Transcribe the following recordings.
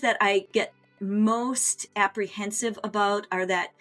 that I get most apprehensive about are that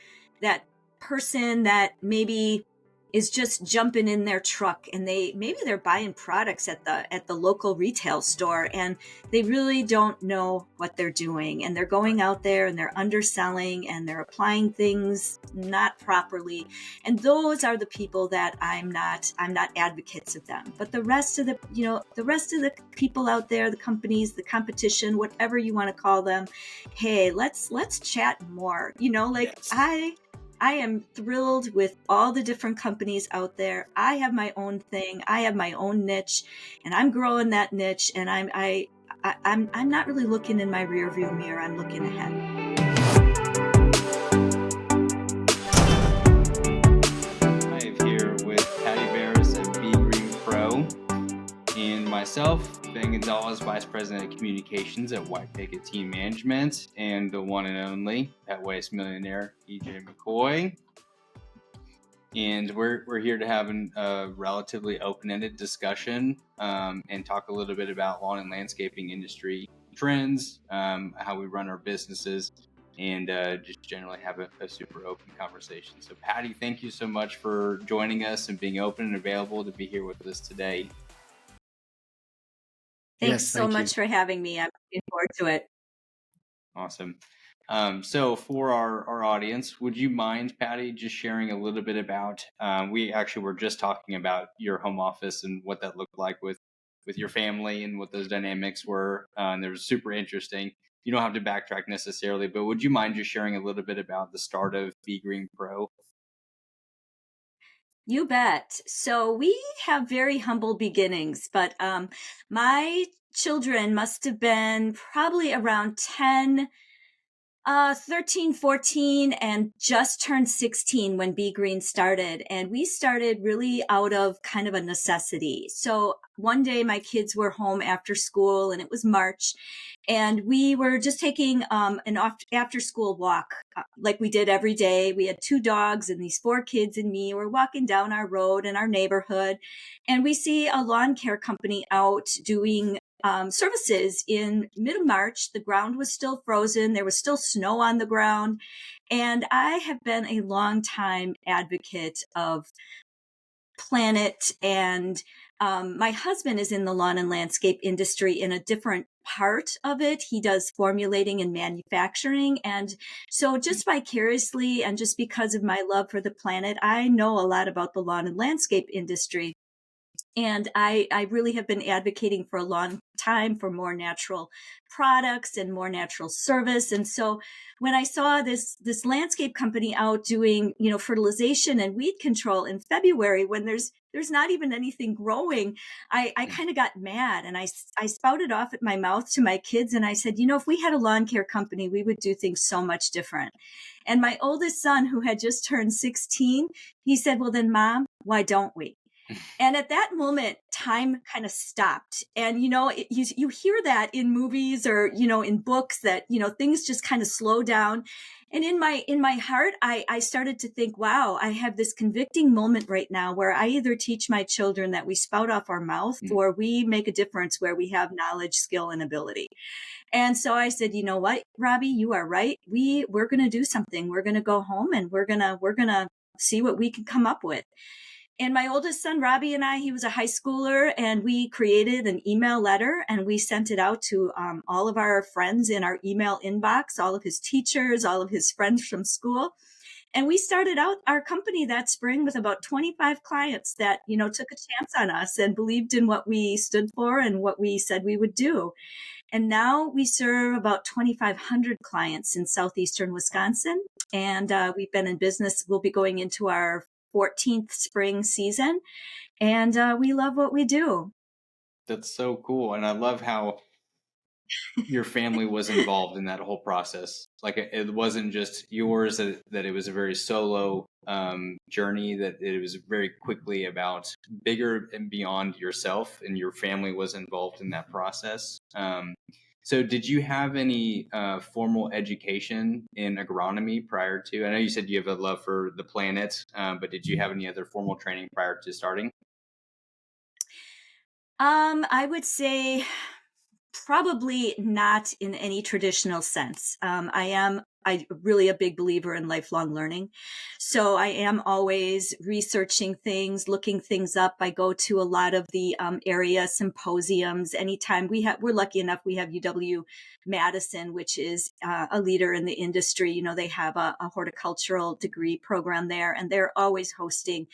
person that maybe is just jumping in their truck, and they're buying products at the local retail store, and they really don't know what they're doing, and they're going out there and they're underselling and they're applying things not properly. And those are the people that I'm not advocates of them. But the rest of the people out there, the companies, the competition, whatever you want to call them, hey, let's chat more. Yes. I am thrilled with all the different companies out there. I have my own thing. I have my own niche, and I'm growing that niche. And I'm not really looking in my rearview mirror. I'm looking ahead. I am here with Patti Beres at Be Green Pro, and myself, Ben Gonzalez, Vice President of Communications at Picket Team Management, and the one and only Pet Waste Millionaire, McCoy. And we're here to have a relatively open-ended discussion and talk a little bit about lawn and landscaping industry trends, how we run our businesses, and just generally have a super open conversation. So Patti, thank you so much for joining us and being open and available to be here with us today. Thanks so much for having me. I'm looking forward to it. Awesome. So for our audience, would you mind, Patti, just sharing a little bit about, we actually were just talking about your home office and what that looked like with your family and what those dynamics were. And it was super interesting. You don't have to backtrack necessarily, but would you mind just sharing a little bit about the start of Be Green Pro? You bet. So we have very humble beginnings, but my children must have been probably around 13, 14, and just turned 16 when Be Green started. And we started really out of kind of a necessity. So one day my kids were home after school, and it was March, and we were just taking an after school walk like we did every day. We had 2 dogs and these 4 kids and me. We're walking down our road in our neighborhood, and we see a lawn care company out doing services in mid-March. The ground was still frozen. There was still snow on the ground. And I have been a long time advocate of planet, and my husband is in the lawn and landscape industry in a different part of it. He does formulating and manufacturing. And so just vicariously and just because of my love for the planet, I know a lot about the lawn and landscape industry. And I really have been advocating for a long time for more natural products and more natural service. And so when I saw this landscape company out doing, fertilization and weed control in February, when there's not even anything growing, I kind of got mad, and I spouted off at my mouth to my kids. And I said, if we had a lawn care company, we would do things so much different. And my oldest son, who had just turned 16, he said, well, then Mom, why don't we? And at that moment, time kind of stopped. And, you hear that in movies or, in books that, things just kind of slow down. And in my heart, I started to think, wow, I have this convicting moment right now where I either teach my children that we spout off our mouth or we make a difference where we have knowledge, skill, and ability. And so I said, you know what, Robbie, you are right. We're going to do something. We're going to go home and we're going to see what we can come up with. And my oldest son, Robbie, and he was a high schooler, and we created an email letter and we sent it out to all of our friends in our email inbox, all of his teachers, all of his friends from school. And we started out our company that spring with about 25 clients that, took a chance on us and believed in what we stood for and what we said we would do. And now we serve about 2,500 clients in southeastern Wisconsin. And we've been in business. We'll be going into our 14th spring season, and we love what we do. That's so cool. And I love how your family was involved in that whole process. Like it wasn't just yours, that it was a very solo journey, that it was very quickly about bigger and beyond yourself, and your family was involved in that process. So did you have any formal education in agronomy prior to? I know you said you have a love for the planet, but did you have any other formal training prior to starting? I would say Probably not in any traditional sense. I really a big believer in lifelong learning. So I am always researching things, looking things up. I go to a lot of the area symposiums. Anytime we're lucky enough, we have UW Madison, which is a leader in the industry. They have a horticultural degree program there, and they're always hosting,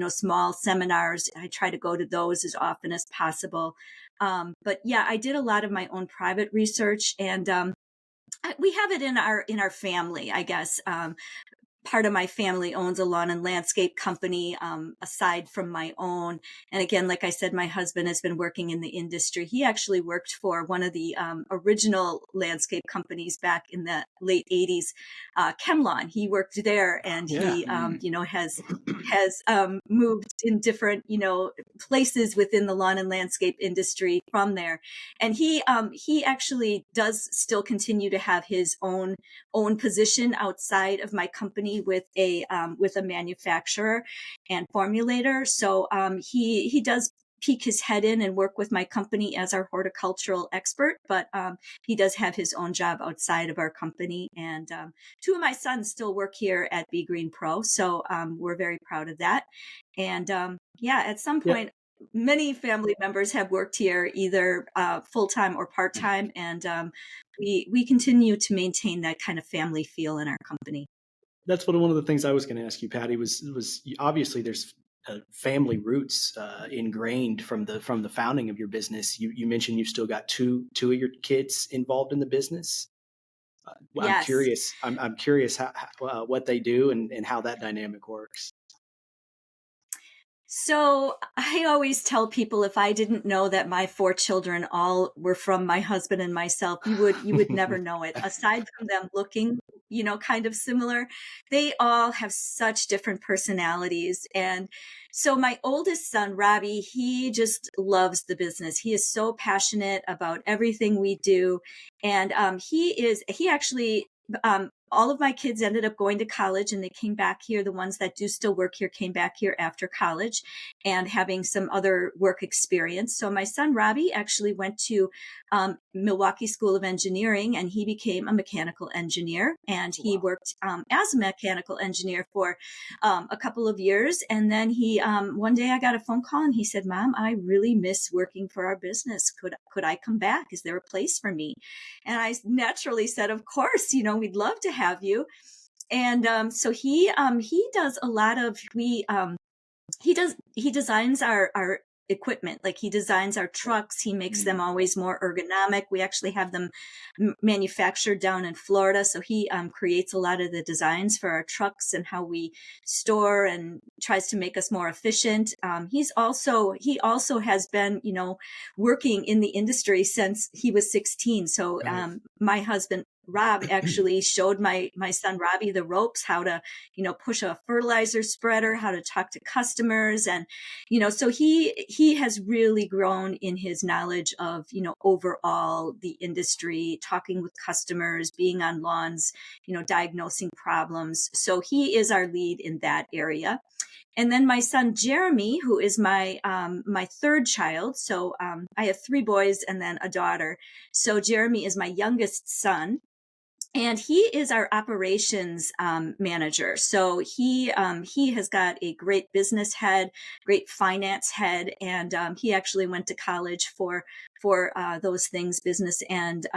small seminars. I try to go to those as often as possible. But yeah, I did a lot of my own private research, and we have it in our family, I guess. Part of my family owns a lawn and landscape company, aside from my own. And again, like I said, my husband has been working in the industry. He actually worked for one of the original landscape companies back in the late 80s, ChemLawn. He worked there, and he, has moved in different, places within the lawn and landscape industry from there. And he actually does still continue to have his own position outside of my company with a manufacturer and formulator. So he does peek his head in and work with my company as our horticultural expert, but he does have his own job outside of our company. And two of my sons still work here at Be Green Pro, so we're very proud of that. And at some point, many family members have worked here either full-time or part-time, and we continue to maintain that kind of family feel in our company. That's one of the things I was going to ask you, Patti, was obviously there's family roots ingrained from the founding of your business. You mentioned you've still got two of your kids involved in the business. Yes. I'm curious how what they do and how that dynamic works. So I always tell people, if I didn't know that my four children all were from my husband and myself, you would never know it. Aside from them looking, kind of similar, they all have such different personalities. And so my oldest son, Robbie, he just loves the business. He is so passionate about everything we do. And he actually, all of my kids ended up going to college, and they came back here. The ones that do still work here came back here after college and having some other work experience. So my son, Robbie, actually went to Milwaukee School of Engineering, and he became a mechanical engineer. And he worked as a mechanical engineer for a couple of years. And then one day I got a phone call, and he said, "Mom, I really miss working for our business. Could I come back? Is there a place for me?" And I naturally said, "Of course, we'd love to have you." And so he does a lot of he designs our equipment. Like, he designs our trucks. He makes them always more ergonomic. We actually have them manufactured down in Florida. So he creates a lot of the designs for our trucks and how we store, and tries to make us more efficient. He also has been, working in the industry since he was 16. So my husband, Rob, actually showed my son Robbie the ropes, how to, push a fertilizer spreader, how to talk to customers. And, so he has really grown in his knowledge of, overall the industry, talking with customers, being on lawns, diagnosing problems. So he is our lead in that area. And then my son, Jeremy, who is my third child. So I have three boys and then a daughter. So Jeremy is my youngest son. And he is our operations manager. So he has got a great business head, great finance head, and he actually went to college for those things, business and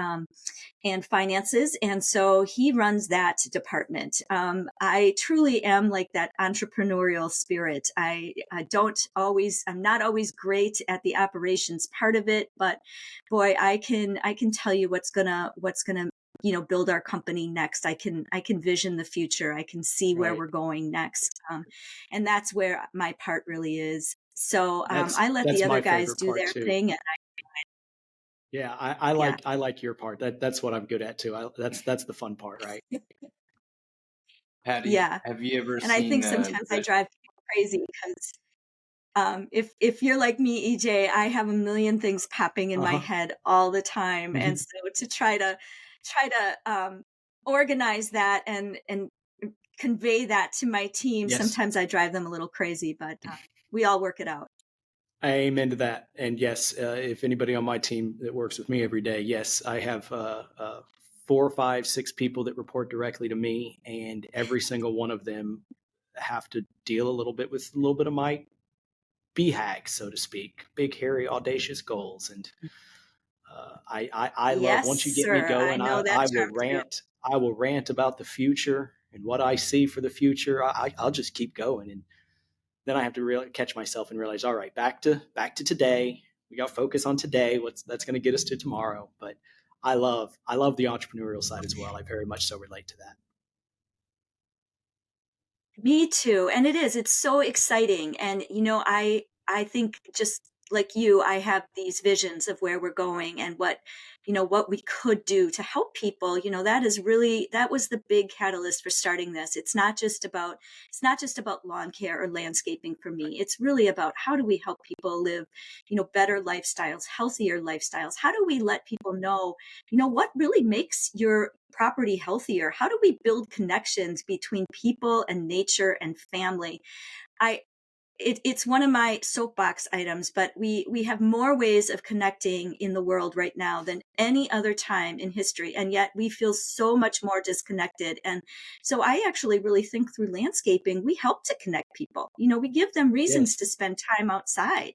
finances. And so he runs that department. I truly am like that entrepreneurial spirit. I'm not always great at the operations part of it, but boy, I can tell you what's gonna build our company next. I can vision the future. I can see where we're going next. And that's where my part really is. So I let the other guys do their thing. And I like your part. That's what I'm good at too. That's the fun part, right? Patti, yeah. have you ever And I think sometimes I drive people crazy because if you're like me, EJ, I have a million things popping in my head all the time. And so to try to organize that and convey that to my team, sometimes I drive them a little crazy, but we all work it out. Amen to that. And yes, if anybody on my team that works with me every day, yes, I have 4, 5, 6 people that report directly to me, and every single one of them have to deal a little bit with a little bit of my BHAG, so to speak, big, hairy, audacious goals. And I love, Yes, once you get me sir. I going, know that I will term too. rant. I will rant about the future and what I see for the future. I'll just keep going. And then I have to really catch myself and realize, all right, back to today. We got to focus on today. What's that's going to get us to tomorrow. But I love the entrepreneurial side as well. I very much so relate to that. Me too. And it's so exciting. And, I think just like you, I have these visions of where we're going and what we could do to help people. That was the big catalyst for starting this. It's not just about lawn care or landscaping for me. It's really about how do we help people live, better lifestyles, healthier lifestyles? How do we let people know, what really makes your property healthier? How do we build connections between people and nature and family? I it's one of my soapbox items, but we have more ways of connecting in the world right now than any other time in history, and yet we feel so much more disconnected. And so I actually really think through landscaping, we help to connect people. We give them reasons Yes, to spend time outside,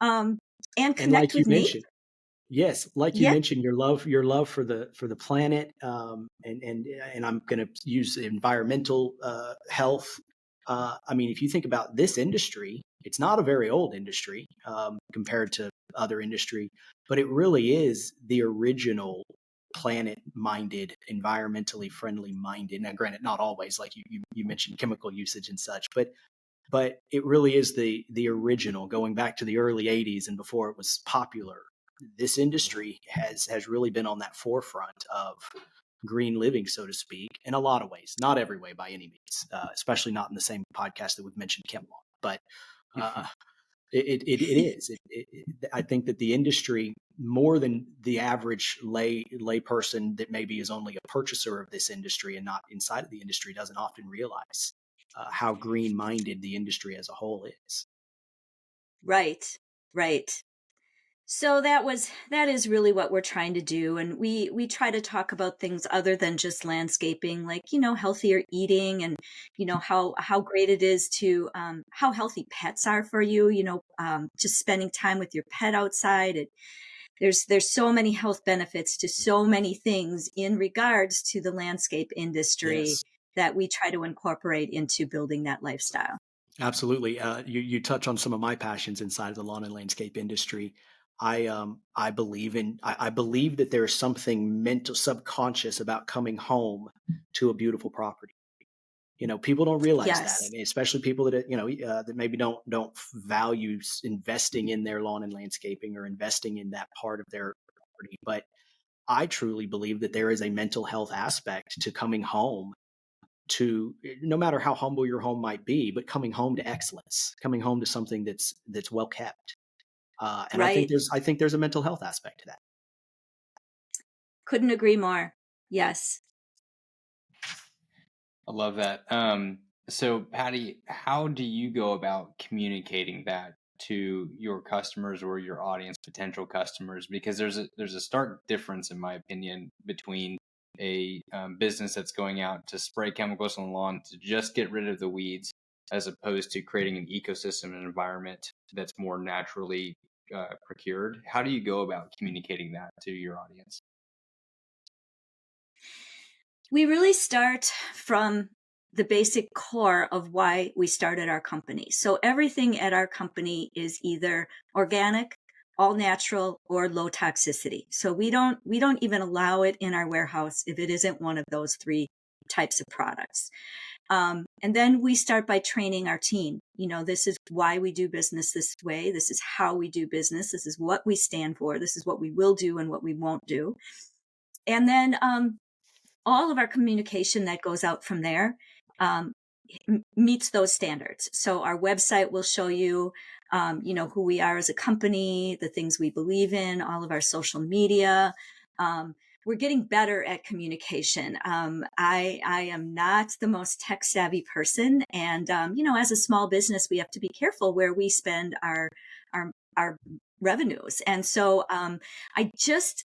um, and and connect like you with nature. mentioned, yes, like you Yeah. mentioned, your love for the planet, and I'm going to use environmental health. I mean, if you think about this industry, it's not a very old industry compared to other industry, but it really is the original planet-minded, environmentally friendly minded. Now, granted, not always, like you mentioned chemical usage and such, but it really is the original, going back to the early 80s and before it was popular. This industry has really been on that forefront of green living, so to speak, in a lot of ways. Not every way by any means, especially not in the same podcast that we've mentioned Chem on. But uh, it is. I think that the industry, more than the average lay person that maybe is only a purchaser of this industry and not inside of the industry, doesn't often realize how green minded the industry as a whole is. Right. Right. So that is really what we're trying to do, and we try to talk about things other than just landscaping, like healthier eating, and how great it is to how healthy pets are for you. Just spending time with your pet outside. There's so many health benefits to so many things in regards to the landscape industry Yes. that we try to incorporate into building that lifestyle. Absolutely. You touch on some of my passions inside of the lawn and landscape industry. I believe I believe that there is something mental subconscious about coming home to a beautiful property. People don't realize that. I Yes. mean, especially people that that maybe don't value investing in their lawn and landscaping or investing in that part of their property. But I truly believe that there is a mental health aspect to coming home to, no matter how humble your home might be, but coming home to excellence, coming home to something that's well kept. And Right. I think there's a mental health aspect to that. Couldn't agree more. Yes. I love that. So Patty, how do you go about communicating that to your customers or your audience, potential customers? Because there's a stark difference, in my opinion, between a business that's going out to spray chemicals on the lawn to just get rid of the weeds, as opposed to creating an ecosystem and environment that's more naturally procured. How do you go about communicating that to your audience? We really start from the basic core of why we started our company. So everything at our company is either organic, all natural, or low toxicity. So we don't even allow it in our warehouse if it isn't one of those three types of products. And then we start by training our team. This is why we do business this way. This is how we do business. This is what we stand for. This is what we will do and what we won't do. And then all of our communication that goes out from there um, meets those standards. So our website will show you, who we are as a company, the things we believe in, all of our social media. Um, we're getting better at communication. I am not the most tech savvy person, and as a small business, we have to be careful where we spend our revenues. And so I just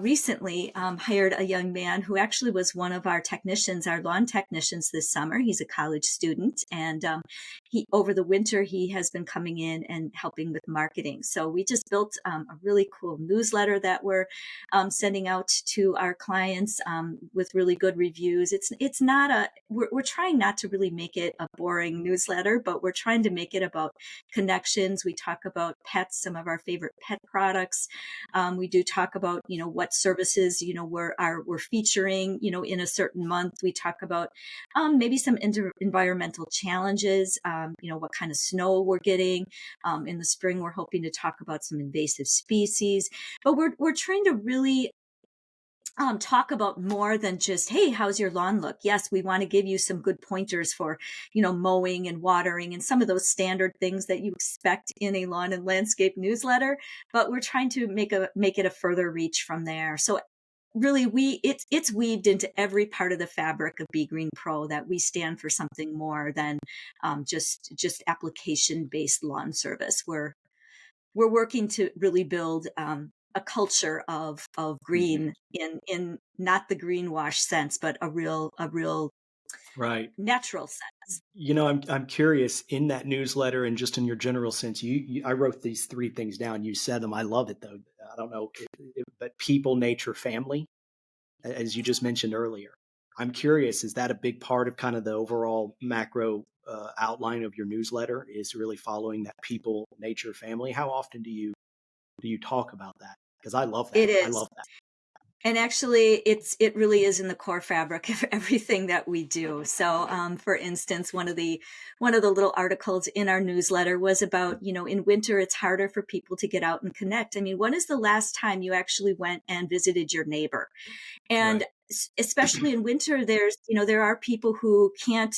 recently hired a young man who actually was one of our technicians, our lawn technicians this summer. He's a college student, and he over the winter he has been coming in and helping with marketing. So we just built a really cool newsletter that we're sending out to our clients with really good reviews. It's not we're trying not to really make it a boring newsletter, but we're trying to make it about connections. We talk about pets, some of our favorite pet products. We do talk about, what services, we're featuring, in a certain month. We talk about maybe some environmental challenges, what kind of snow we're getting. In the spring, we're hoping to talk about some invasive species, but we're trying to really talk about more than just, hey, how's your lawn look? Yes, we want to give you some good pointers for, mowing and watering and some of those standard things that you expect in a lawn and landscape newsletter. But we're trying to make it a further reach from there. So really, it's weaved into every part of the fabric of Be Green Pro that we stand for something more than just application based lawn service. We're working to really build a culture of Mhm. green in not the greenwash sense, but a real Right. natural sense. I'm curious in that newsletter and just in your general sense. I wrote these three things down. You said them. I love it though. I don't know, but people, nature, family, as you just mentioned earlier. I'm curious. Is that a big part of kind of the overall macro outline of your newsletter? Is really following that people, nature, family? How often do you talk about that? Because I love that. It I is. love that. And actually, it really is in the core fabric of everything that we do. So, for instance, one of the little articles in our newsletter was about, in winter it's harder for people to get out and connect. I mean, when is the last time you actually went and visited your neighbor? And Right. especially in winter, there are people who can't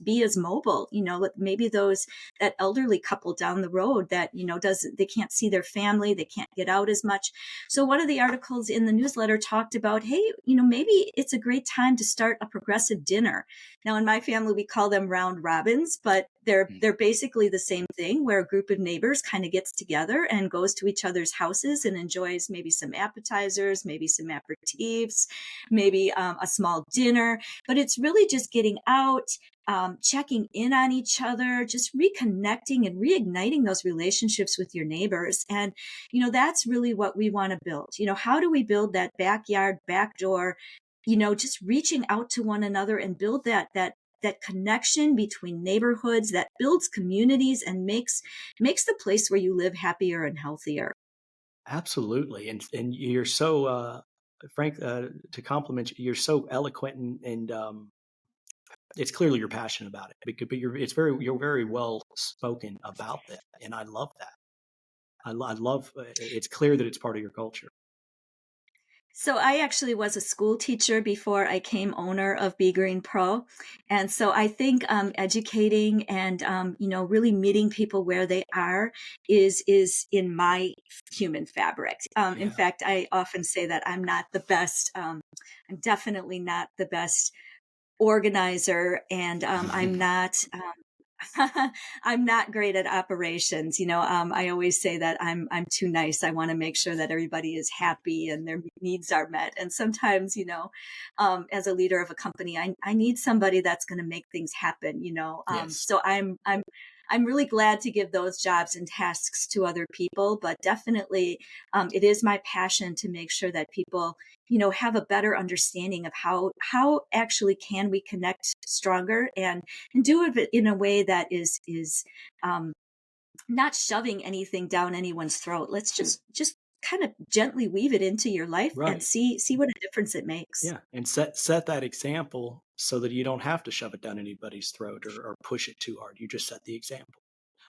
be as mobile, maybe that elderly couple down the road that, they can't see their family, they can't get out as much. So one of the articles in the newsletter talked about, hey, maybe it's a great time to start a progressive dinner. Now in my family, we call them round robins, but they're basically the same thing, where a group of neighbors kind of gets together and goes to each other's houses and enjoys maybe some appetizers, maybe some aperitifs, maybe a small dinner. But it's really just getting out, checking in on each other, just reconnecting and reigniting those relationships with your neighbors. And, that's really what we want to build. How do we build that backyard, back door, just reaching out to one another and build that connection between neighborhoods that builds communities and makes the place where you live happier and healthier. Absolutely. And you're so Frank, to compliment you, you're so eloquent and it's clearly you're passionate about it. But you're very well spoken about that, and I love that. I love. It's clear that it's part of your culture. So I actually was a school teacher before I came owner of Be Green Pro. And so I think educating and, really meeting people where they are is in my human fabric. In Yeah. fact, I often say that I'm not the best. I'm definitely not the best organizer, and I'm not. I'm not great at operations. I always say that I'm too nice. I want to make sure that everybody is happy and their needs are met. And sometimes, as a leader of a company, I need somebody that's going to make things happen. Yes. So I'm really glad to give those jobs and tasks to other people, but definitely it is my passion to make sure that people, have a better understanding of how actually can we connect stronger and do it in a way that is um, not shoving anything down anyone's throat. Let's just kind of gently weave it into your life and Right. see what a difference it makes. Yeah. And set that example so that you don't have to shove it down anybody's throat or push it too hard. You just set the example.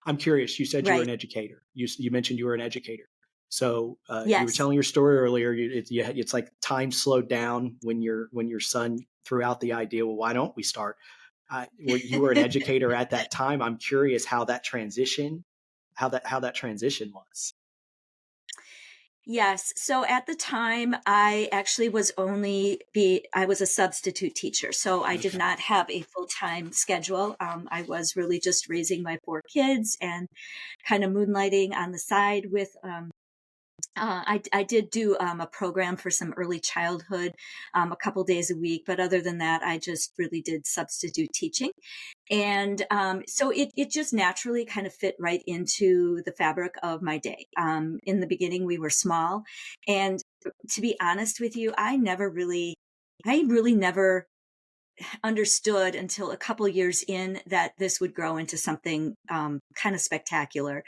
I'm curious. You said you were Right. an educator. You mentioned you were an educator. So you were Yes. telling your story earlier. It's like time slowed down when your son threw out the idea. Well, why don't we start? Where you were an educator at that time. I'm curious how that transition was. Yes. So at the time, I actually I was a substitute teacher. So I did Okay. not have a full-time schedule. I was really just raising my 4 kids and kind of moonlighting on the side with, I did do a program for some early childhood a couple days a week, but other than that, I just really did substitute teaching. And so it just naturally kind of fit right into the fabric of my day. In the beginning, we were small. And to be honest with you, I really never understood until a couple years in that this would grow into something kind of spectacular.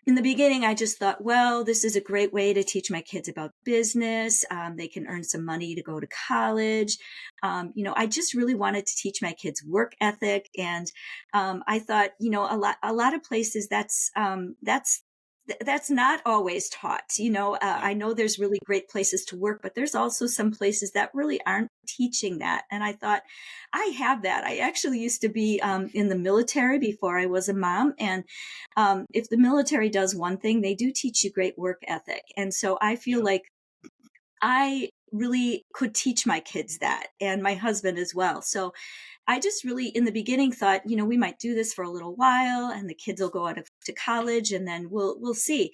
In the beginning, I just thought, well, this is a great way to teach my kids about business. They can earn some money to go to college. I just really wanted to teach my kids work ethic, and I thought, a lot of places that's not always taught. Right. I know there's really great places to work, but there's also some places that really aren't teaching that. And I thought, I have that. I actually used to be in the military before I was a mom, and if the military does one thing, they do teach you great work ethic. And so I feel Yeah. like I really could teach my kids that and my husband as well. So I just really, in the beginning, thought, we might do this for a little while, and the kids will go to college, and then we'll see.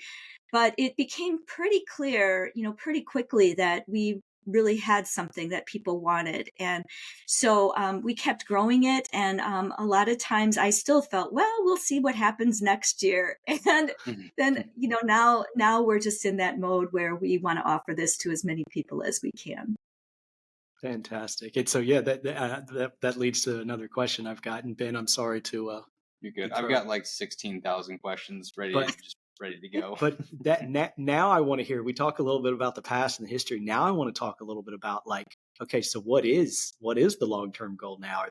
But it became pretty clear, pretty quickly that we really had something that people wanted. And so we kept growing it. And a lot of times I still felt, well, we'll see what happens next year. And then, now we're just in that mode where we want to offer this to as many people as we can. Fantastic. And so, yeah, that leads to another question I've gotten. Ben, I'm sorry You're to good. I've throw, got like 16,000 questions but ready to go. but now I want to hear. We talk a little bit about the past and the history. Now I want to talk a little bit about, like, okay, so what is the long term goal now?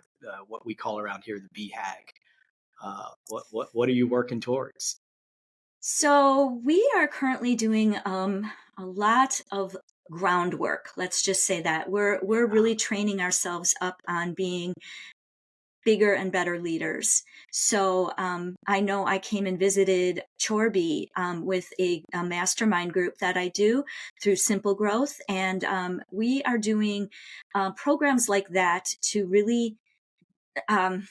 What we call around here the BHAG. What are you working towards? So we are currently doing a lot of groundwork. Let's just say that we're really training ourselves up on being bigger and better leaders. So I know I came and visited Chorby with a mastermind group that I do through Simple Growth, and we are doing programs like that to really um,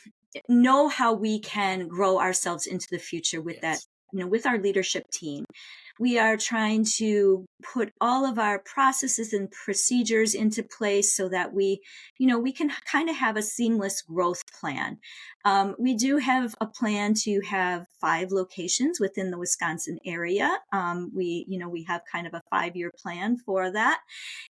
know how we can grow ourselves into the future with that, Yes. with our leadership team. We are trying to put all of our processes and procedures into place so that we can kind of have a seamless growth plan. We do have a plan to have 5 locations within the Wisconsin area. We have kind of a 5-year plan for that.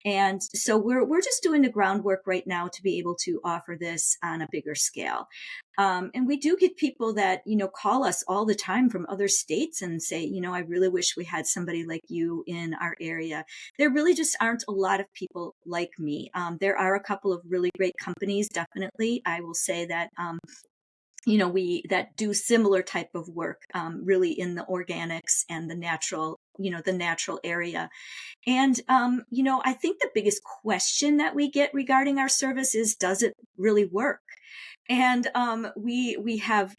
And so we're just doing the groundwork right now to be able to offer this on a bigger scale. And we do get people that, call us all the time from other states and say, I really wish we had somebody like you in our area. There really just aren't a lot of people like me. There are a couple of really great companies, definitely. I will say that, we that do similar type of work, really in the organics and the natural area. And, I think the biggest question that we get regarding our service is, does it really work? And we have,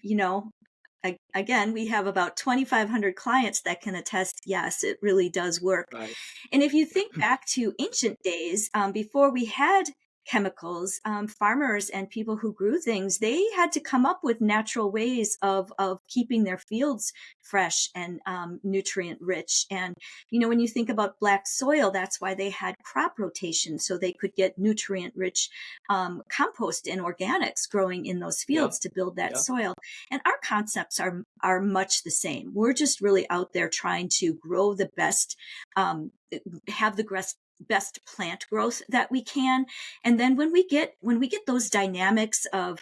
again, we have about 2,500 clients that can attest, yes, it really does work. Right. And if you think back to ancient days, before we had chemicals, farmers and people who grew things, they had to come up with natural ways of keeping their fields fresh and nutrient rich. And, when you think about black soil, that's why they had crop rotation, so they could get nutrient rich compost and organics growing in those Yep. fields to build that Yep. soil. And our concepts are much the same. We're just really out there trying to grow the best, um, have the best plant growth that we can. And then when we get those dynamics of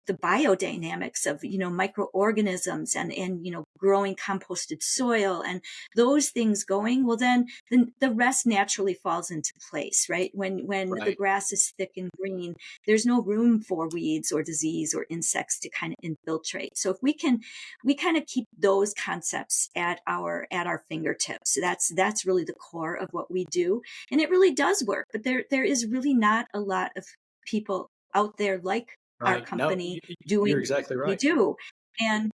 the biodynamics of microorganisms and growing composted soil and those things going, well, then the rest naturally falls into place, right? When the Right. grass is thick and green, there's no room for weeds or disease or insects to kind of infiltrate. So if we kind of keep those concepts at our fingertips, that's really the core of what we do, and it really does work. But there is really not a lot of people out there like our Right. No, company you're doing what exactly we right. do. And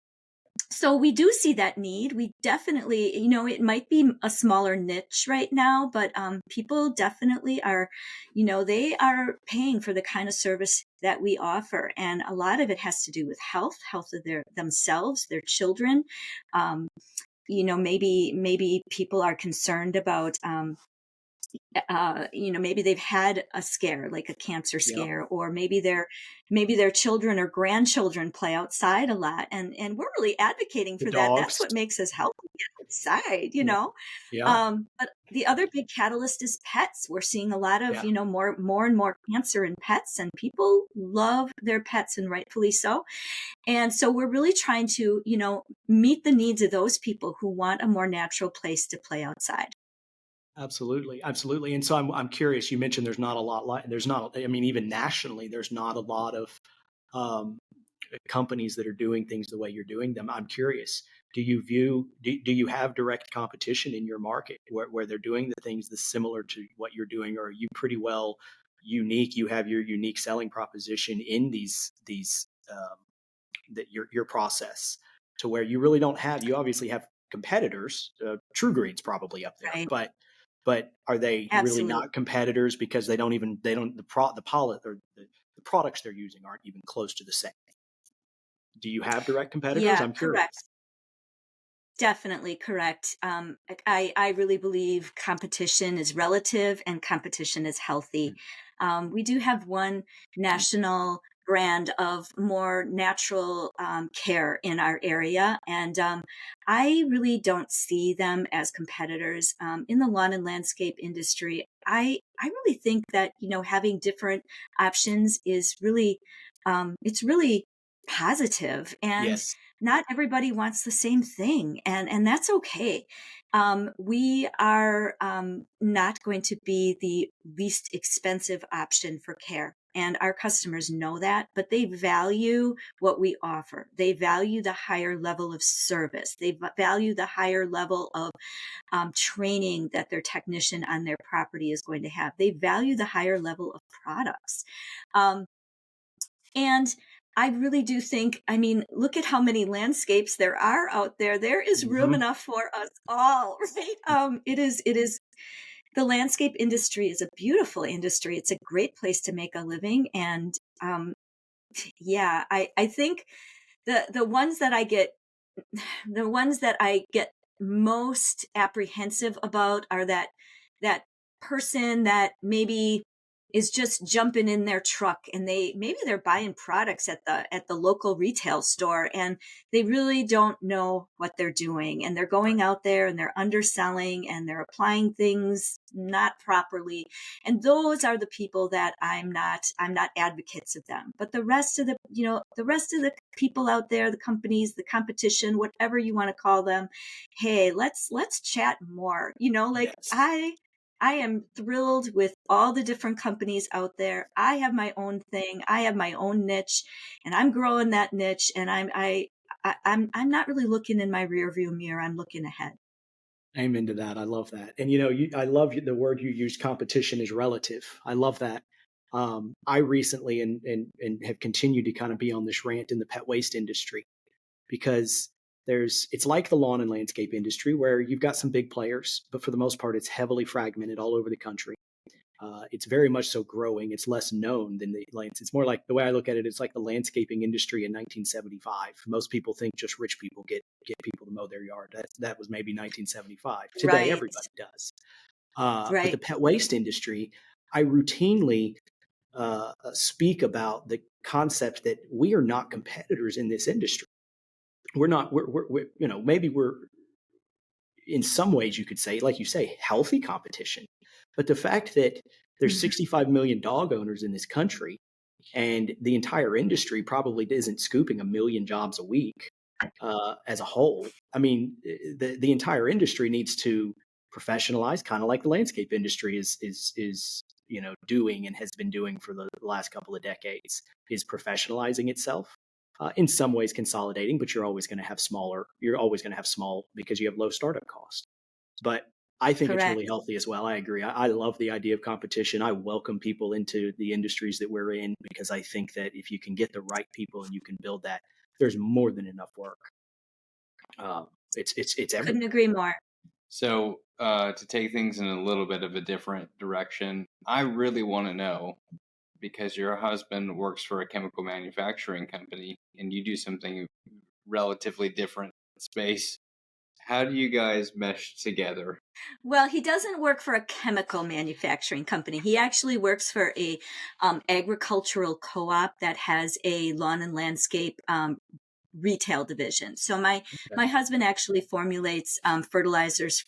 So we do see that need. We definitely, it might be a smaller niche right now, but people definitely are, they are paying for the kind of service that we offer, and a lot of it has to do with health of their themselves, their children. Um, maybe people are concerned about maybe they've had a scare, like a cancer Yeah. scare, or maybe their children or grandchildren play outside a lot, and we're really advocating The for that. That's dogs. what makes us healthy, get outside, Yeah. Yeah. But the other big catalyst is pets. We're seeing a lot of, Yeah. more and more cancer in pets, and people love their pets, and rightfully so. And so we're really trying to, meet the needs of those people who want a more natural place to play outside. Absolutely, absolutely. And so I'm curious. You mentioned there's not. I mean, even nationally, there's not a lot of um, companies that are doing things the way you're doing them. I'm curious. Do you have direct competition in your market where they're doing the things that's similar to what you're doing, or are you pretty well unique? You have your unique selling proposition in these that your process to where you really don't have. You obviously have competitors. True Green's probably up there, Right. but are they really Absolutely. not competitors because they don't the products they're using aren't even close to the same? Do you have direct competitors? Yeah, I'm correct. curious. Definitely correct. I really believe competition is relative and competition is healthy. We do have one national brand of more natural care in our area, and I really don't see them as competitors in the lawn and landscape industry. I really think that having different options is really it's really positive, and Yes. not everybody wants the same thing, and that's okay. We are not going to be the least expensive option for care, and our customers know that, but they value what we offer. They value the higher level of service. They value the higher level of training that their technician on their property is going to have. They value the higher level of products. Um, and I really do think, I mean, look at how many landscapes there are out there. There is room Hmm. enough for us all, right? It is the landscape industry is a beautiful industry. It's a great place to make a living. And yeah, I think the ones that I get the ones that I get most apprehensive about are that person that maybe is just jumping in their truck, and they're buying products at the local retail store, and they really don't know what they're doing, and they're going out there and they're underselling and they're applying things not properly. And those are the people that I'm not advocates of them. But the rest of the people out there, the companies, the competition, whatever you want to call them, hey, let's chat more. Like Yes. I am thrilled with all the different companies out there. I have my own thing. I have my own niche, and I'm growing that niche, and I'm not really looking in my rearview mirror. I'm looking ahead. Amen to that. I love that. And I love the word you use. Competition is relative. I love that. I recently and have continued to kind of be on this rant in the pet waste industry because it's like the lawn and landscape industry where you've got some big players, but for the most part, it's heavily fragmented all over the country. It's very much so growing. It's less known than the lands. It's more like the way I look at it. It's like the landscaping industry in 1975. Most people think just rich people get people to mow their yard. That was maybe 1975. Today, Right. everybody does. But the Right. pet waste industry, I routinely speak about the concept that we are not competitors in this industry. We're not. Maybe we're in some ways you could say, like you say, healthy competition. But the fact that there's Mhm. 65 million dog owners in this country and the entire industry probably isn't scooping a million jobs a week as a whole. I mean, the entire industry needs to professionalize, kind of like the landscape industry is doing and has been doing for the last couple of decades, is professionalizing itself. In some ways consolidating, but you're always going to have smaller. You're always going to have small because you have low startup cost. But I think it's really Correct. healthy as well. I agree. I love the idea of competition. I welcome people into the industries that we're in because I think that if you can get the right people and you can build that, there's more than enough work. It's everything. Couldn't agree more. So, to take things in a little bit of a different direction, I really want to know, because your husband works for a chemical manufacturing company and you do something relatively different space. How do you guys mesh together? Well, he doesn't work for a chemical manufacturing company. He actually works for a agricultural co-op that has a lawn and landscape retail division. So my husband actually formulates fertilizers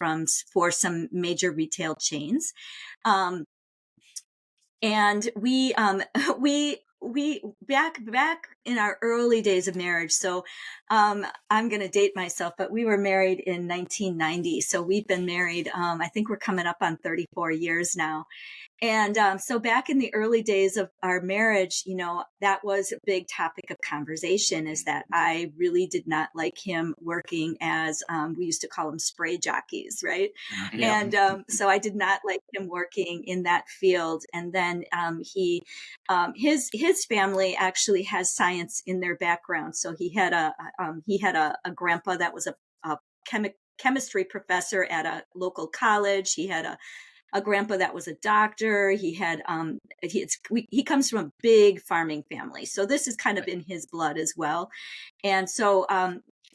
for some major retail chains, um, and we back in our early days of marriage. So I'm going to date myself, but we were married in 1990. So we've been married. I think we're coming up on 34 years now. And so back in the early days of our marriage, that was a big topic of conversation, is that I really did not like him working as, we used to call them spray jockeys, right? Yeah. And so I did not like him working in that field. And then his family actually has science in their background. So he had a grandpa that was a chemistry professor at a local college. He had a grandpa that was a doctor. He had he comes from a big farming family, so this is kind of in his blood as well. And so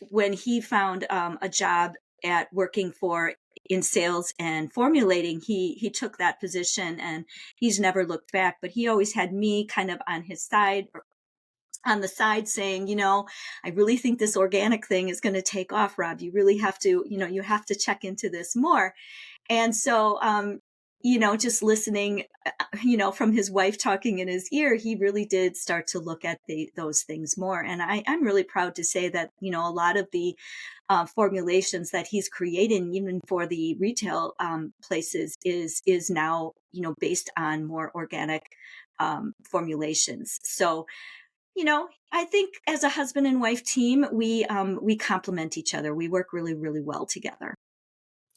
when he found a job at working for in sales and formulating, he took that position, and he's never looked back. But he always had me kind of on his side, on the side, saying, I really think this organic thing is going to take off, Rob. You really have to, you have to check into this more. And so, just listening, from his wife talking in his ear, he really did start to look at those things more. And I'm really proud to say that, a lot of the formulations that he's creating, even for the retail places, is now, based on more organic formulations. So, I think as a husband and wife team, we complement each other. We work really, really well together.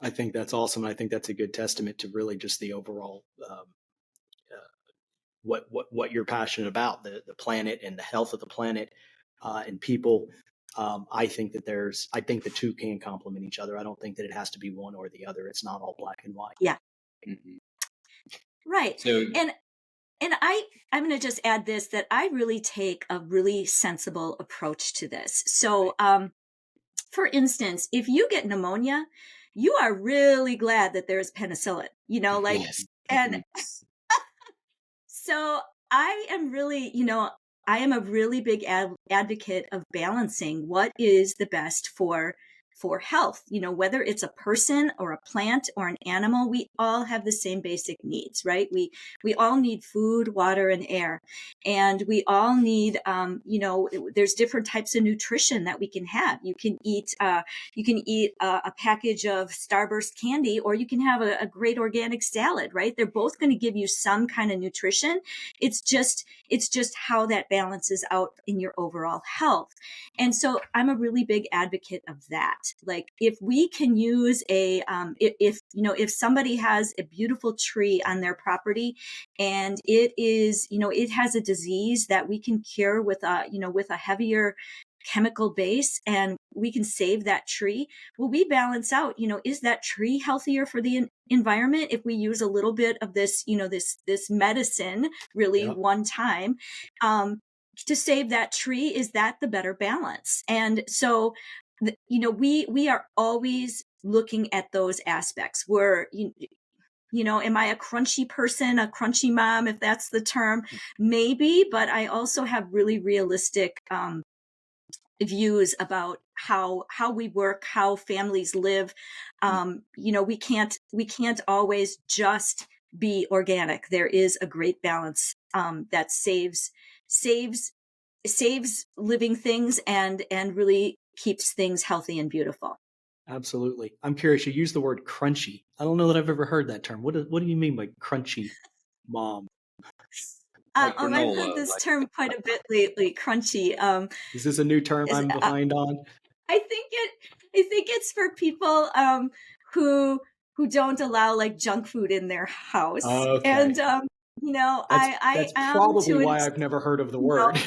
I think that's awesome. I think that's a good testament to really just the overall what you're passionate about, the planet and the health of the planet and people. I think the two can complement each other. I don't think that it has to be one or the other. It's not all black and white. Yeah. Mhm. Right. So, And I'm going to just add this, that I really take a really sensible approach to this. So, for instance, if you get pneumonia, you are really glad that there's penicillin, yes. and Mhm. so I am really, I am a really big advocate of balancing what is the best for health. Whether it's a person or a plant or an animal, we all have the same basic needs, right? We all need food, water, and air, and we all need, there's different types of nutrition that we can have. You can eat a package of Starburst candy, or you can have a great organic salad, right? They're both going to give you some kind of nutrition. It's just how that balances out in your overall health. And so I'm a really big advocate of that. Like, if we can use if somebody has a beautiful tree on their property, and it has a disease that we can cure with a heavier chemical base, and we can save that tree, well, we balance out, is that tree healthier for the environment if we use a little bit of this, this medicine really Yeah. one time, to save that tree? Is that the better balance? And so, we are always looking at those aspects. Am I a crunchy person, a crunchy mom, if that's the term? Maybe, but I also have really realistic views about how we work, how families live. We can't always just be organic. There is a great balance that saves living things, and really keeps things healthy and beautiful. Absolutely. I'm curious. You use the word crunchy. I don't know that I've ever heard that term. What do you mean by crunchy, mom? Like I've heard granola, this like term quite a bit lately, crunchy. Is this a new term Is I'm behind on? I think it's for people who don't allow like junk food in their house. Okay. And That's I am probably to an why ex- I've never heard of the you know word.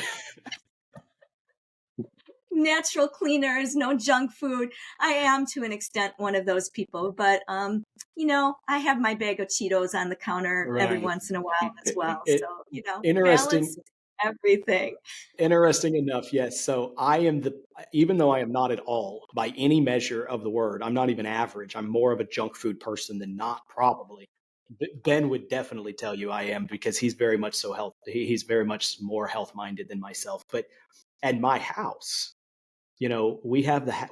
natural cleaners, no junk food. I am to an extent one of those people, but I have my bag of Cheetos on the counter every Right. once in a while as well. So, balance Interesting. everything. Interesting enough, yes. So even though I am not at all by any measure of the word, I'm not even average. I'm more of a junk food person than not, probably. Ben would definitely tell you I am because he's very much so he's very much more health minded than myself. But at my house, we have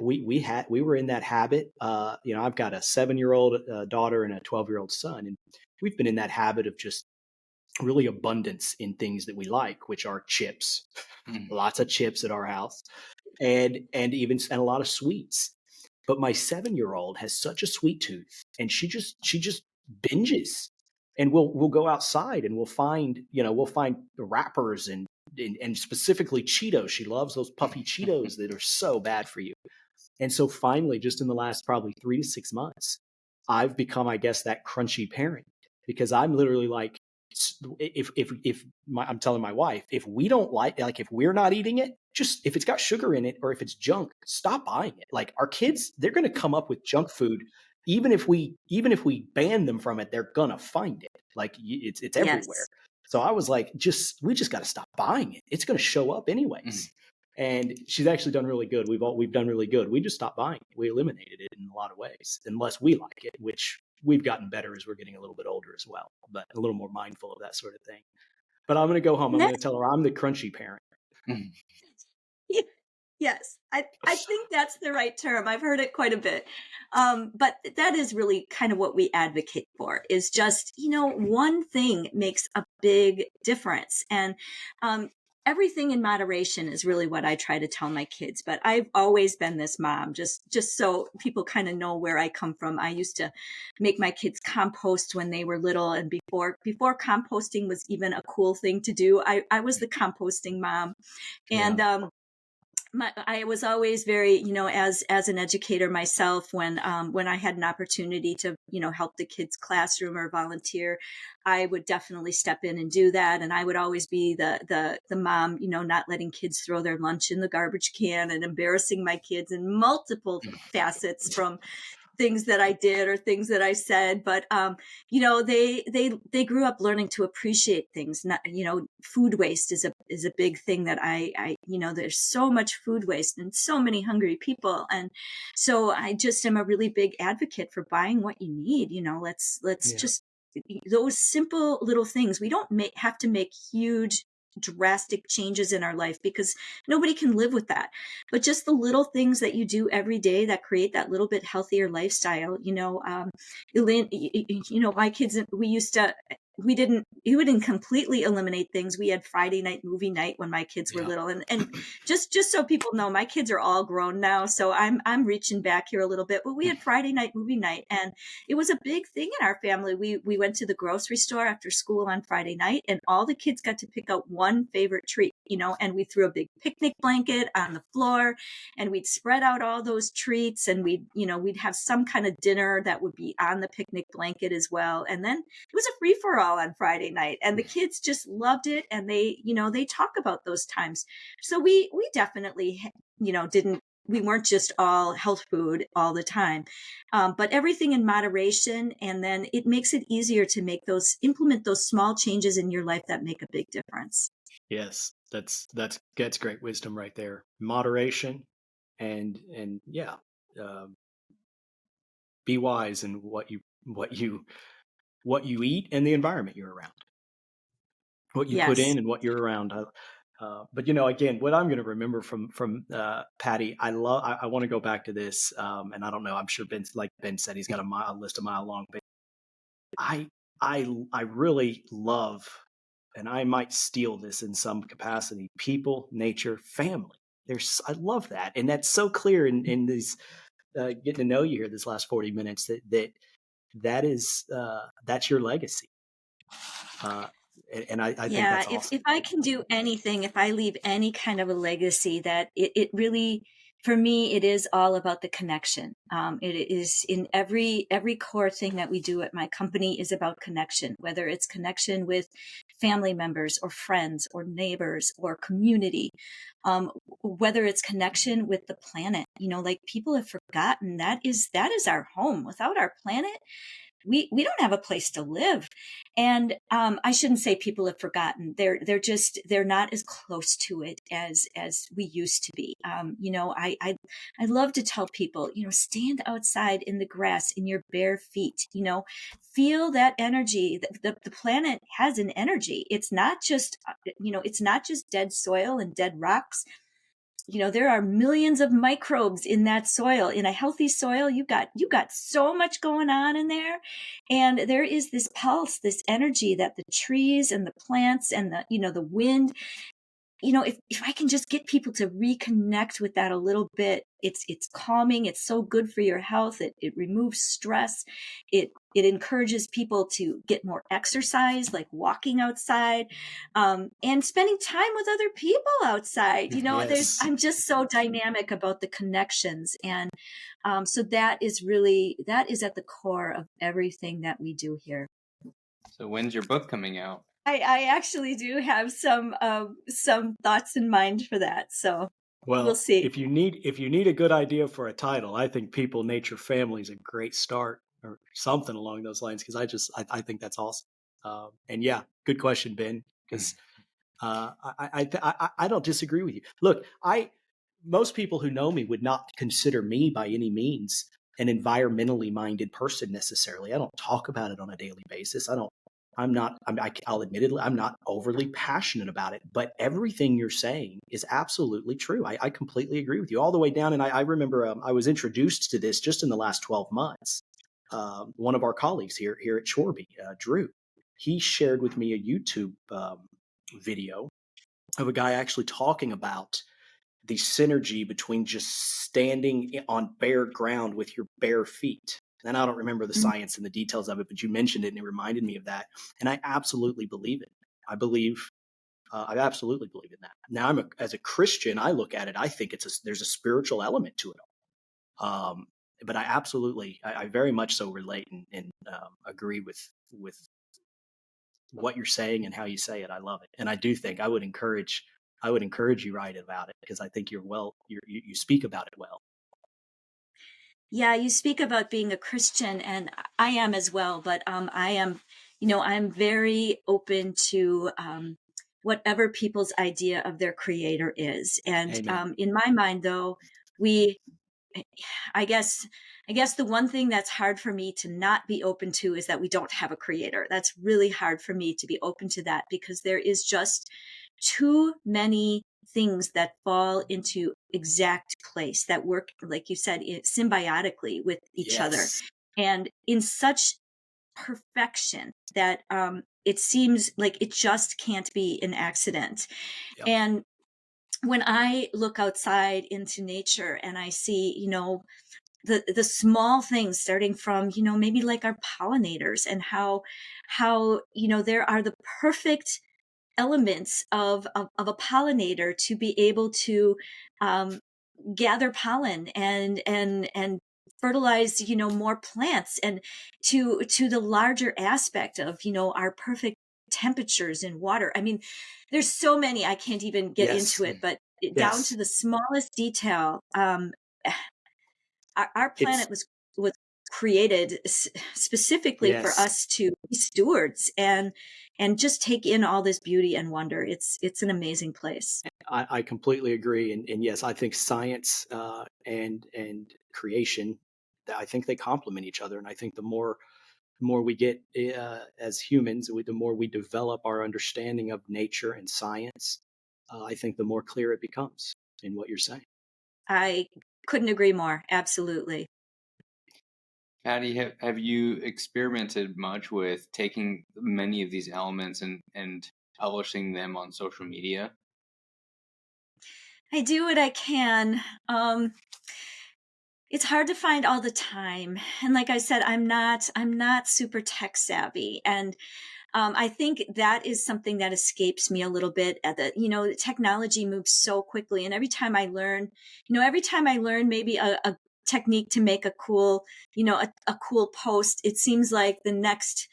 we were in that habit. I've got a 7-year-old daughter and a 12-year-old son, and we've been in that habit of just really abundance in things that we like, which are chips, lots of chips at our house, and a lot of sweets. But my 7-year-old has such a sweet tooth, and she just binges. And we'll go outside and we'll find wrappers and specifically Cheetos. She loves those puffy Cheetos that are so bad for you. And so finally, just in the last probably 3 to 6 months, I've become, I guess, that crunchy parent because I'm literally like, I'm telling my wife, if we don't like if we're not eating it, just if it's got sugar in it or if it's junk, stop buying it. Like our kids, they're going to come up with junk food. Even if we ban them from it, they're going to find it. Like it's everywhere. Yes. So I was like, we just got to stop buying it. It's going to show up anyways. And she's actually done really good. We've done really good. We just stopped buying it. We eliminated it in a lot of ways, unless we like it, which we've gotten better as we're getting a little bit older as well, but a little more mindful of that sort of thing. But I'm going to go home. I'm going to tell her I'm the crunchy parent. Yes, I think that's the right term. I've heard it quite a bit. But that is really kind of what we advocate for is just, one thing makes a big difference. And everything in moderation is really what I try to tell my kids. But I've always been this mom, just so people kind of know where I come from. I used to make my kids compost when they were little. And before composting was even a cool thing to do, I was the composting mom. And I was always very, as an educator myself, when I had an opportunity to, help the kids' classroom or volunteer, I would definitely step in and do that. And I would always be the mom, not letting kids throw their lunch in the garbage can and embarrassing my kids in multiple facets from things that I did or things that I said, but they grew up learning to appreciate things. Not, food waste is a big thing that I there's so much food waste and so many hungry people, and so I just am a really big advocate for buying what you need. Let's just those simple little things. We don't have to make huge drastic changes in our life because nobody can live with that, but just the little things that you do every day that create that little bit healthier lifestyle. Elaine, my kids, we didn't completely eliminate things. We had Friday night movie night when my kids were little, and just so people know, my kids are all grown now, so I'm reaching back here a little bit, but we had Friday night movie night, and it was a big thing in our family. We went to the grocery store after school on Friday night, and all the kids got to pick out one favorite treat, and we threw a big picnic blanket on the floor, and we'd spread out all those treats, and we'd have some kind of dinner that would be on the picnic blanket as well, and then it was a free for all on Friday night, and the kids just loved it, and they talk about those times. So we definitely we weren't just all health food all the time, but everything in moderation, and then it makes it easier to implement those small changes in your life that make a big difference. Yes, that's great wisdom right there. Moderation, and um, be wise in what you eat and the environment you're around, what you put Yes. in and what you're around. But again, what I'm going to remember from Patti, I want to go back to this, and I don't know. I'm sure like Ben said, he's got a list a mile long, but I really love, and I might steal this in some capacity: people, nature, family. I love that, and that's so clear in these getting to know you here this last 40 minutes that's your legacy. And I think Yeah, that's if awesome. I can do anything, if I leave any kind of a legacy, that it really, for me, it is all about the connection. It is in every core thing that we do at my company is about connection, whether it's connection with family members or friends or neighbors or community, whether it's connection with the planet. Like people have forgotten that is our home. Without our planet, we don't have a place to live. And I shouldn't say people have forgotten. They're not as close to it as we used to be. I love to tell people, stand outside in the grass in your bare feet. Feel that energy. The planet has an energy. It's not just it's not just dead soil and dead rocks. There are millions of microbes in that soil. In a healthy soil, you got so much going on in there. And there is this pulse, this energy that the trees and the plants and the wind, if I can just get people to reconnect with that a little bit, it's calming. It's so good for your health. It removes stress. It encourages people to get more exercise, like walking outside, and spending time with other people outside. Yes. I'm just so dynamic about the connections. And so that is at the core of everything that we do here. So when's your book coming out? I actually do have some thoughts in mind for that. So Well, we'll see. if you need a good idea for a title, I think People, Nature, Family is a great start, or something along those lines, because I think that's awesome. And yeah, good question, Ben, because I don't disagree with you. Look, most people who know me would not consider me by any means an environmentally minded person necessarily. I don't talk about it on a daily basis. I'll admittedly, I'm not overly passionate about it, but everything you're saying is absolutely true. I completely agree with you all the way down. And I remember I was introduced to this just in the last 12 months. One of our colleagues here at Shoreby, Drew, he shared with me a YouTube video of a guy actually talking about the synergy between just standing on bare ground with your bare feet. And I don't remember the science and the details of it, but you mentioned it and it reminded me of that. And I absolutely believe it. I absolutely believe in that. Now, as a Christian, I look at it, I think there's a spiritual element to it all. But I very much so relate and agree with what you're saying and how you say it. I love it. And I do think I would encourage you write about it, because I think you speak about it well. Yeah, you speak about being a Christian, and I am as well, but I'm very open to whatever people's idea of their creator is. And in my mind, though, I guess the one thing that's hard for me to not be open to is that we don't have a creator. That's really hard for me to be open to that, because there is just too many things that fall into exact place that work, like you said, symbiotically with each other, and in such perfection that it seems like it just can't be an accident. Yep. And when I look outside into nature and I see, the small things, starting from, maybe like our pollinators, and how there are the perfect elements of a pollinator to be able to gather pollen and fertilize more plants, and to the larger aspect of our perfect temperatures in water. I mean, there's so many, I can't even get into it, but down to the smallest detail. Our planet was created specifically for us to be stewards and just take in all this beauty and wonder. It's an amazing place. I completely agree. And yes, I think science and creation, I think they complement each other. And I think the more we get as humans, the more we develop our understanding of nature and science, I think the more clear it becomes in what you're saying. I couldn't agree more. Absolutely. Patti, have you experimented much with taking many of these elements and publishing them on social media? I do what I can. It's hard to find all the time. And like I said, I'm not super tech savvy. And I think that is something that escapes me a little bit. Technology moves so quickly. And every time I learn maybe a technique to make a cool, a cool post, it seems like the next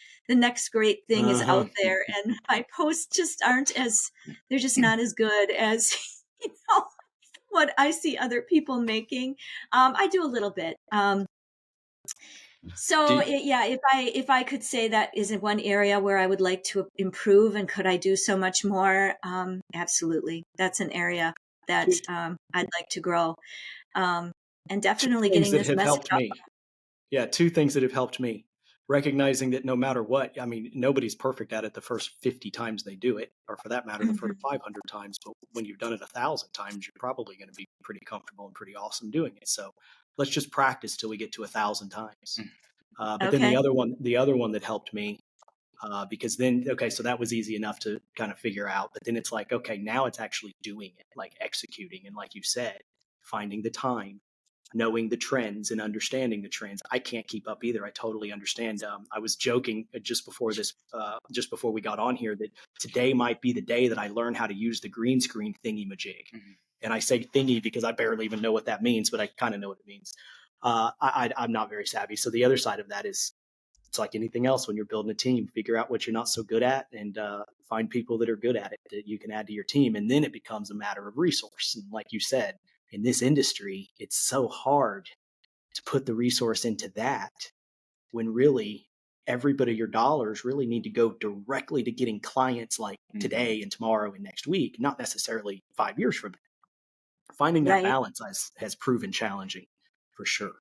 great thing is Uh-huh. out there, and my posts just aren't as they're just not as good as you know what I see other people making. I do a little bit. Do So yeah, if I could say that is one area where I would like to improve, and could I do so much more? Absolutely, that's an area that two, I'd like to grow, um, and two definitely things getting that this have message helped out. me. Yeah, two things that have helped me. Recognizing that no matter what, I mean, nobody's perfect at it the first 50 times they do it, or for that matter, the first Mhm. 500 times. But when you've done it 1,000 times, you're probably going to be pretty comfortable and pretty awesome doing it. So let's just practice till we get to 1,000 times. But then the Okay. other one that helped me, because then, okay, so that was easy enough to kind of figure out. But then it's like, okay, now it's actually doing it, like executing. And like you said, finding the time, knowing the trends and understanding the trends. I can't keep up either. I totally understand. I was joking just before we got on here, that today might be the day that I learn how to use the green screen thingy majig. Mhm. And I say thingy because I barely even know what that means, but I kind of know what it means. I'm not very savvy. So the other side of that is, it's like anything else when you're building a team, figure out what you're not so good at, and find people that are good at it that you can add to your team. And then it becomes a matter of resource. And like you said, in this industry, it's so hard to put the resource into that when really every bit of your dollars really need to go directly to getting clients like Mhm. today and tomorrow and next week, not necessarily 5 years from now. Finding that Right. balance has proven challenging for sure.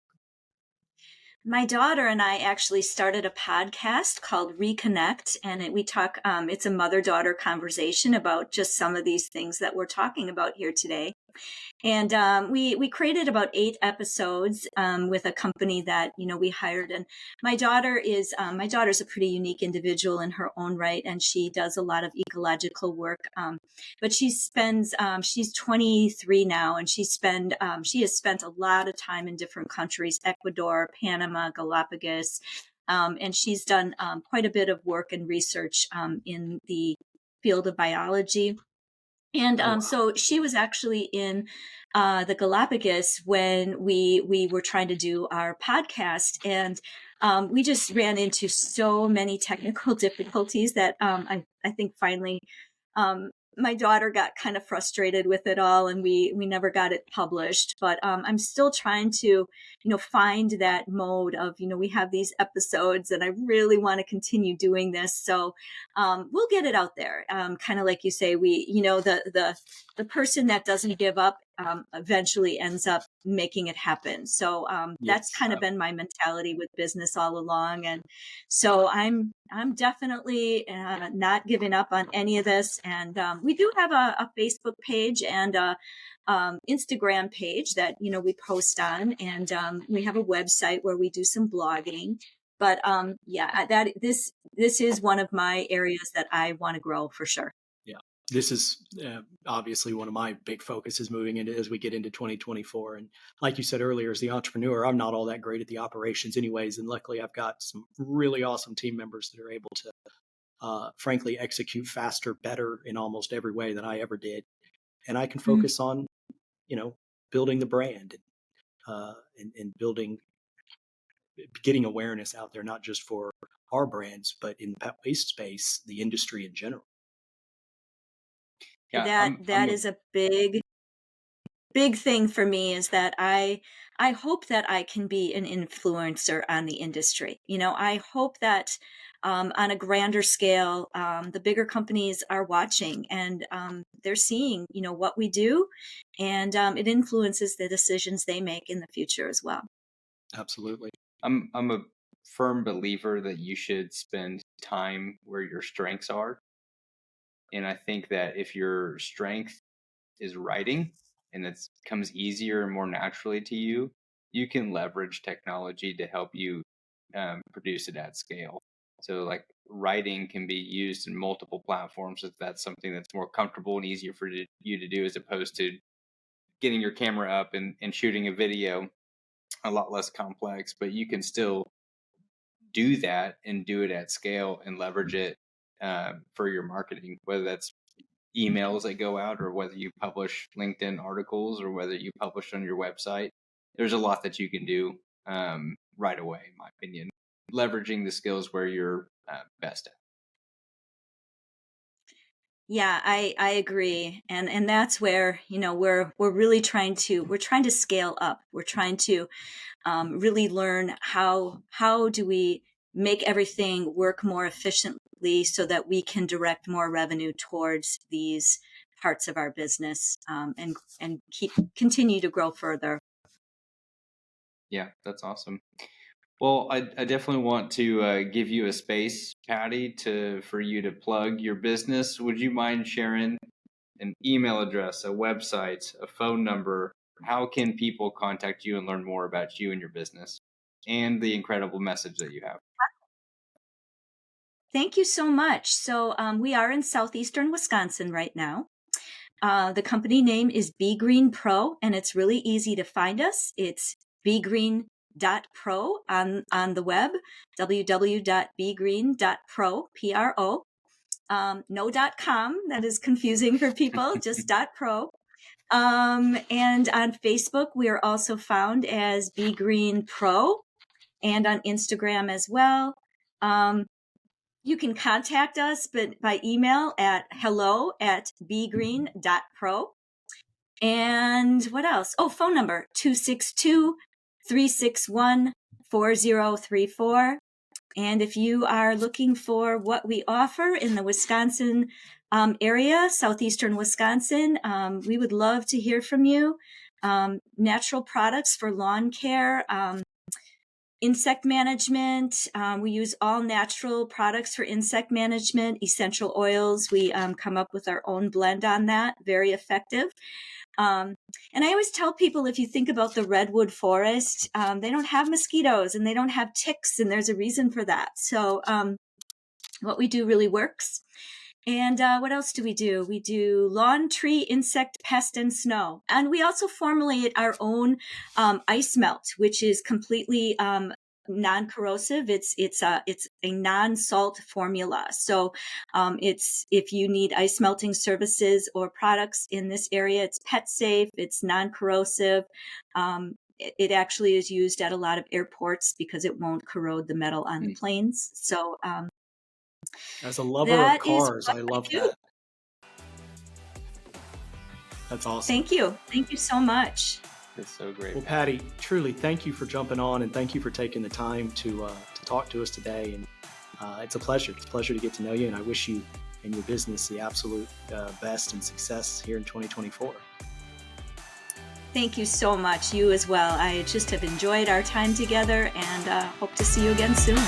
My daughter and I actually started a podcast called Reconnect, and we talk. It's a mother-daughter conversation about just some of these things that we're talking about here today. And we created about 8 episodes with a company that we hired. And my daughter's a pretty unique individual in her own right, and she does a lot of ecological work. But she's 23 now, and she has spent a lot of time in different countries: Ecuador, Panama, Galapagos. And she's done quite a bit of work and research in the field of biology. And Oh, wow. so she was actually in the Galapagos when we were trying to do our podcast, and we just ran into so many technical difficulties that I think finally um, my daughter got kind of frustrated with it all, and we never got it published. But I'm still trying to find that mode of we have these episodes, and I really want to continue doing this. So we'll get it out there. Kind of like you say, the person that doesn't give up eventually ends up making it happen. So that's Yes. kind of been my mentality with business all along, and so I'm definitely not giving up on any of this. And we do have a Facebook page and a Instagram page that we post on, and we have a website where we do some blogging. But yeah, that this is one of my areas that I want to grow for sure. Yeah. This is obviously one of my big focuses moving into as we get into 2024. And like you said earlier, as the entrepreneur, I'm not all that great at the operations anyways. And luckily I've got some really awesome team members that are able to frankly execute faster, better in almost every way than I ever did. And I can Mm. focus on, you know, building the brand and building, getting awareness out there, not just for our brands, but in the pet waste space, the industry in general. Yeah, That is a big thing for me, is that I hope that I can be an influencer on the industry. I hope that on a grander scale, the bigger companies are watching, and they're seeing what we do, and it influences the decisions they make in the future as well. Absolutely. I'm a firm believer that you should spend time where your strengths are. And I think that if your strength is writing and it comes easier and more naturally to you, you can leverage technology to help you produce it at scale. So, like, writing can be used in multiple platforms if that's something that's more comfortable and easier for you to do, as opposed to getting your camera up and shooting a video. A lot less complex, but you can still do that and do it at scale and leverage it for your marketing, whether that's emails that go out or whether you publish LinkedIn articles or whether you publish on your website. there's a lot that you can do right away, in my opinion, leveraging the skills where you're best at. Yeah, I agree. And that's where, we're really trying to scale up. We're trying to really learn how do we make everything work more efficiently so that we can direct more revenue towards these parts of our business, and continue to grow further. Yeah, that's awesome. Well, I definitely want to give you a space, Patti, for you to plug your business. Would you mind sharing an email address, a website, a phone number? How can people contact you and learn more about you and your business and the incredible message that you have? Thank you so much. So we are in southeastern Wisconsin right now. The company name is Be Green Pro, and it's really easy to find us. It's begreen.pro on the web, www.begreen.pro, Pro. No .com, that is confusing for people, just .pro. And on Facebook, we are also found as Be Green Pro, and on Instagram as well. You can contact us by email at hello@begreen.pro. And what else? Oh, phone number 262-361-4034. And if you are looking for what we offer in the Wisconsin area, southeastern Wisconsin, we would love to hear from you. Natural products for lawn care, insect management. We use all natural products for insect management, essential oils. We come up with our own blend on that, very effective. And I always tell people, if you think about the redwood forest, they don't have mosquitoes and they don't have ticks, and there's a reason for that. So what we do really works. And what else do? We do lawn, tree, insect, pest, and snow. And we also formulate our own ice melt, which is completely non-corrosive. It's a non-salt formula. So it's, if you need ice melting services or products in this area, it's pet safe, it's non-corrosive. It actually is used at a lot of airports because it won't corrode the metal on the planes. So as a lover of cars, I love do. that. That's awesome. Thank you so much. That's so great. Well, Patti, truly thank you for jumping on, and thank you for taking the time to talk to us today. And it's a pleasure. It's a pleasure to get to know you, and I wish you and your business the absolute best and success here in 2024. Thank you so much. You as well. I just have enjoyed our time together, and hope to see you again soon.